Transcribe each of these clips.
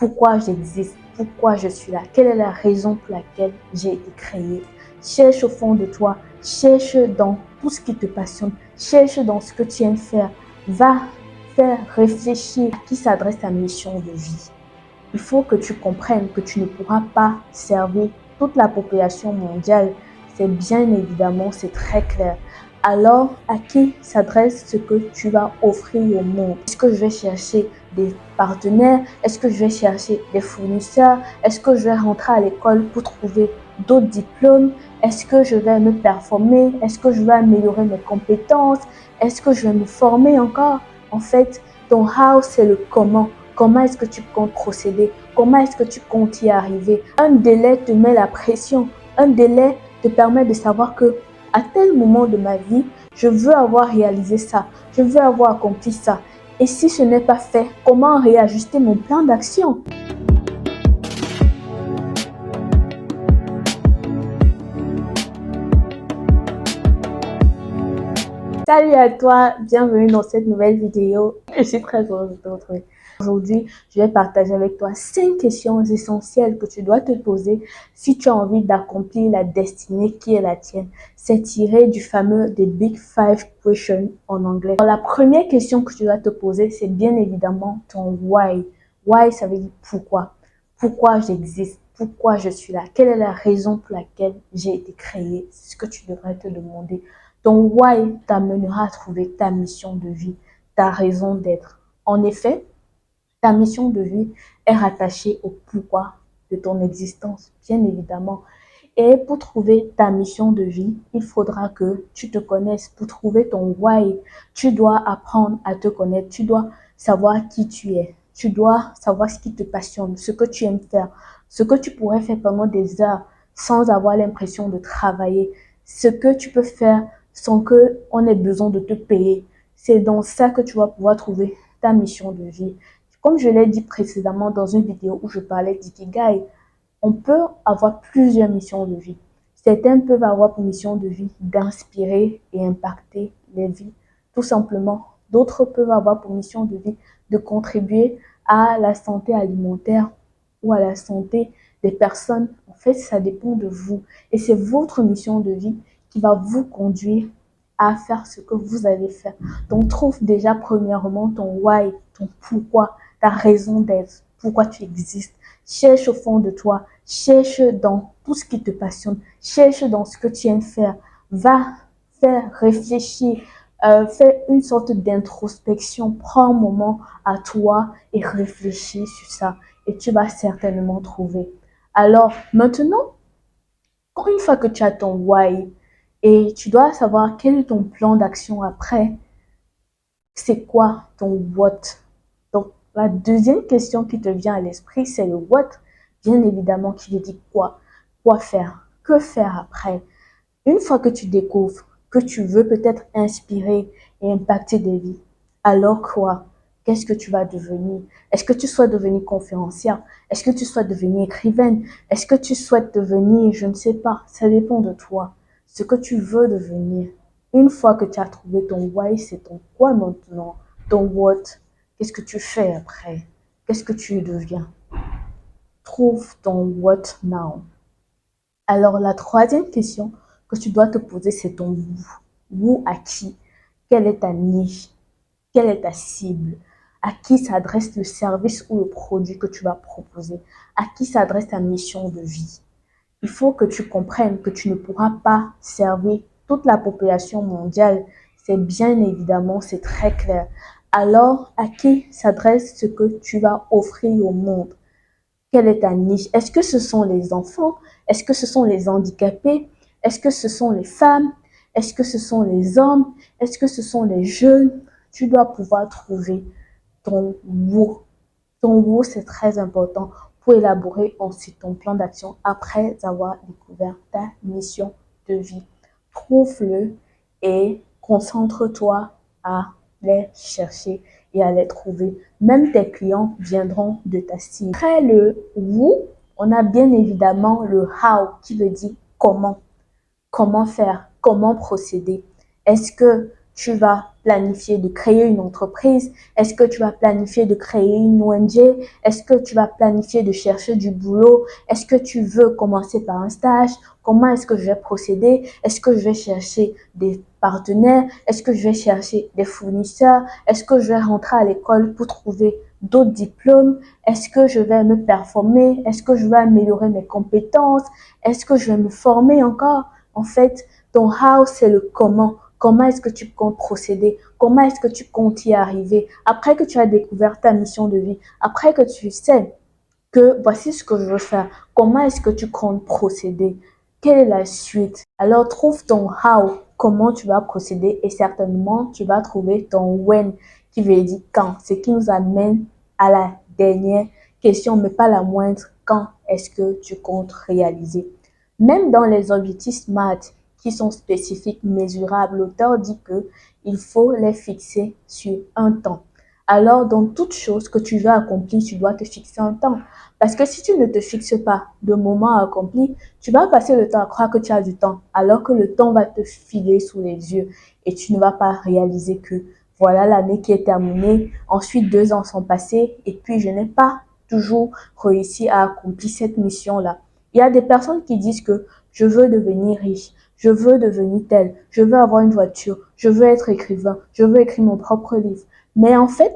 pourquoi j'existe, pourquoi je suis là, quelle est la raison pour laquelle j'ai été créé. Cherche au fond de toi, cherche dans tout ce qui te passionne, cherche dans ce que tu aimes faire. Va faire réfléchir à qui s'adresse ta mission de vie. Il faut que tu comprennes que tu ne pourras pas servir toute la population mondiale. C'est bien évidemment, c'est très clair. Alors, à qui s'adresse ce que tu vas offrir au monde? Est-ce que je vais chercher des partenaires? Est-ce que je vais chercher des fournisseurs? Est-ce que je vais rentrer à l'école pour trouver d'autres diplômes? Est-ce que je vais me performer? Est-ce que je vais améliorer mes compétences? Est-ce que je vais me former encore? En fait, ton how, c'est le comment. Comment est-ce que tu comptes procéder? Comment est-ce que tu comptes y arriver? Un délai te met la pression. Un délai te permet de savoir que à tel moment de ma vie, je veux avoir réalisé ça. Je veux avoir accompli ça. Et si ce n'est pas fait, comment réajuster mon plan d'action? Salut à toi, bienvenue dans cette nouvelle vidéo. Je suis très heureuse de te retrouver. Aujourd'hui, je vais partager avec toi 5 questions essentielles que tu dois te poser si tu as envie d'accomplir la destinée qui est la tienne. C'est tiré du fameux des Big Five Questions en anglais. Alors, la première question que tu dois te poser, c'est bien évidemment ton why. Why, ça veut dire pourquoi. Pourquoi j'existe? Pourquoi je suis là? Quelle est la raison pour laquelle j'ai été créé? C'est ce que tu devrais te demander. Ton why t'amènera à trouver ta mission de vie, ta raison d'être. En effet, ta mission de vie est rattachée au pourquoi de ton existence, bien évidemment. Et pour trouver ta mission de vie, il faudra que tu te connaisses. Pour trouver ton why, tu dois apprendre à te connaître. Tu dois savoir qui tu es. Tu dois savoir ce qui te passionne, ce que tu aimes faire, ce que tu pourrais faire pendant des heures sans avoir l'impression de travailler, ce que tu peux faire sans qu'on ait besoin de te payer. C'est dans ça que tu vas pouvoir trouver ta mission de vie. Comme je l'ai dit précédemment dans une vidéo où je parlais d'ikigai, on peut avoir plusieurs missions de vie. Certains peuvent avoir pour mission de vie d'inspirer et impacter les vies, tout simplement. D'autres peuvent avoir pour mission de vie de contribuer à la santé alimentaire ou à la santé des personnes. En fait, ça dépend de vous. Et c'est votre mission de vie qui va vous conduire à faire ce que vous allez faire. Donc, trouve déjà premièrement ton why, ton pourquoi, ta raison d'être, pourquoi tu existes. Cherche au fond de toi, cherche dans tout ce qui te passionne, cherche dans ce que tu aimes faire. Va faire réfléchir, fais une sorte d'introspection, prends un moment à toi et réfléchis sur ça et tu vas certainement trouver. Alors maintenant, une fois que tu as ton why et tu dois savoir quel est ton plan d'action après, c'est quoi ton what? Donc, la deuxième question qui te vient à l'esprit, c'est le what, bien évidemment, qui veut dire quoi? Quoi faire? Que faire après? Une fois que tu découvres que tu veux peut-être inspirer et impacter des vies, alors quoi? Qu'est-ce que tu vas devenir? Est-ce que tu souhaites devenir conférencière? Est-ce que tu souhaites devenir écrivaine? Est-ce que tu souhaites devenir, je ne sais pas, ça dépend de toi. Ce que tu veux devenir. Une fois que tu as trouvé ton why, c'est ton quoi maintenant? Ton what? Qu'est-ce que tu fais après? Qu'est-ce que tu deviens? Trouve ton what now. Alors, la troisième question que tu dois te poser, c'est ton où. Où à qui? Quelle est ta niche? Quelle est ta cible? À qui s'adresse le service ou le produit que tu vas proposer? À qui s'adresse ta mission de vie? Il faut que tu comprennes que tu ne pourras pas servir toute la population mondiale. C'est bien évidemment, c'est très clair. Alors, à qui s'adresse ce que tu vas offrir au monde? Quelle est ta niche? Est-ce que ce sont les enfants? Est-ce que ce sont les handicapés? Est-ce que ce sont les femmes? Est-ce que ce sont les hommes? Est-ce que ce sont les jeunes? Tu dois pouvoir trouver ton où. Ton où, c'est très important pour élaborer ensuite ton plan d'action après avoir découvert ta mission de vie. Trouve-le et concentre-toi à les chercher et à les trouver. Même tes clients viendront de ta cible. Après le où, on a bien évidemment le how qui veut dire comment. Comment faire? Comment procéder? Est-ce que tu vas planifier de créer une entreprise? Est-ce que tu vas planifier de créer une ONG? Est-ce que tu vas planifier de chercher du boulot? Est-ce que tu veux commencer par un stage? Comment est-ce que je vais procéder? Est-ce que je vais chercher des partenaires? Est-ce que je vais chercher des fournisseurs? Est-ce que je vais rentrer à l'école pour trouver d'autres diplômes? Est-ce que je vais me performer? Est-ce que je vais améliorer mes compétences? Est-ce que je vais me former encore? En fait, ton how, c'est le comment. Comment est-ce que tu comptes procéder? Comment est-ce que tu comptes y arriver? Après que tu as découvert ta mission de vie, après que tu sais que voici ce que je veux faire, comment est-ce que tu comptes procéder? Quelle est la suite? Alors trouve ton how, comment tu vas procéder et certainement tu vas trouver ton when qui veut dire quand. Ce qui nous amène à la dernière question, mais pas la moindre, quand est-ce que tu comptes réaliser? Même dans les objectifs SMART qui sont spécifiques, mesurables, l'auteur dit que il faut les fixer sur un temps. Alors, dans toute chose que tu veux accomplir, tu dois te fixer un temps. Parce que si tu ne te fixes pas de moment accompli, tu vas passer le temps à croire que tu as du temps, alors que le temps va te filer sous les yeux et tu ne vas pas réaliser que voilà l'année qui est terminée, ensuite 2 ans sont passés et puis je n'ai pas toujours réussi à accomplir cette mission-là. Il y a des personnes qui disent que je veux devenir riche, je veux devenir tel, je veux avoir une voiture, je veux être écrivain, je veux écrire mon propre livre. Mais en fait,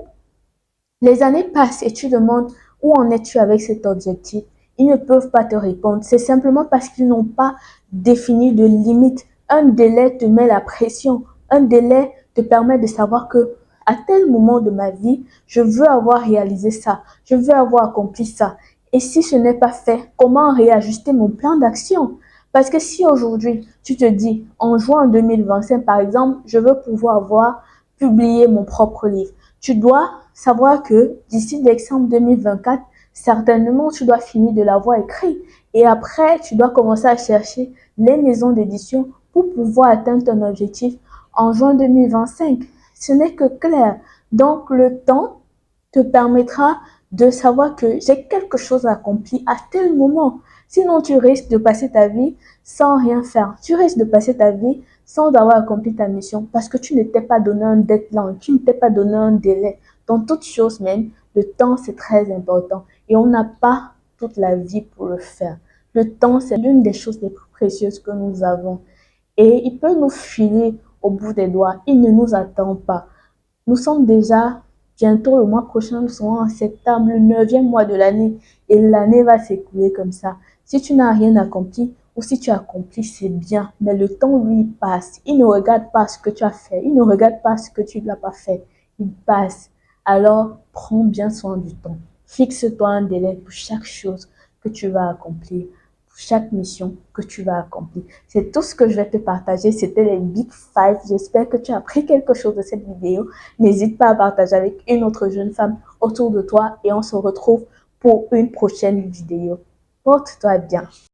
les années passent et tu demandes où en es-tu avec cet objectif. Ils ne peuvent pas te répondre. C'est simplement parce qu'ils n'ont pas défini de limite. Un délai te met la pression. Un délai te permet de savoir que à tel moment de ma vie, je veux avoir réalisé ça. Je veux avoir accompli ça. Et si ce n'est pas fait, comment réajuster mon plan d'action? Parce que si aujourd'hui, tu te dis, en juin 2025, par exemple, je veux pouvoir avoir publié mon propre livre. Tu dois savoir que d'ici décembre 2024, certainement, tu dois finir de l'avoir écrit. Et après, tu dois commencer à chercher les maisons d'édition pour pouvoir atteindre ton objectif en juin 2025. Ce n'est que clair. Donc, le temps te permettra de savoir que j'ai quelque chose à accomplir à tel moment. Sinon, tu risques de passer ta vie sans rien faire. Tu risques de passer ta vie sans avoir accompli ta mission parce que tu ne t'es pas donné un deadline, tu ne t'es pas donné un délai. Dans toute chose même, le temps, c'est très important et on n'a pas toute la vie pour le faire. Le temps, c'est l'une des choses les plus précieuses que nous avons et il peut nous filer au bout des doigts. Il ne nous attend pas. Nous sommes déjà bientôt le mois prochain, nous serons en septembre, le 9e mois de l'année et l'année va s'écouler comme ça. Si tu n'as rien accompli ou si tu as accompli, c'est bien, mais le temps lui passe. Il ne regarde pas ce que tu as fait, il ne regarde pas ce que tu n'as pas fait, il passe. Alors, prends bien soin du temps. Fixe-toi un délai pour chaque chose que tu vas accomplir, pour chaque mission que tu vas accomplir. C'est tout ce que je vais te partager. C'était les Big Five. J'espère que tu as appris quelque chose de cette vidéo. N'hésite pas à partager avec une autre jeune femme autour de toi et on se retrouve pour une prochaine vidéo. Porte-toi bien.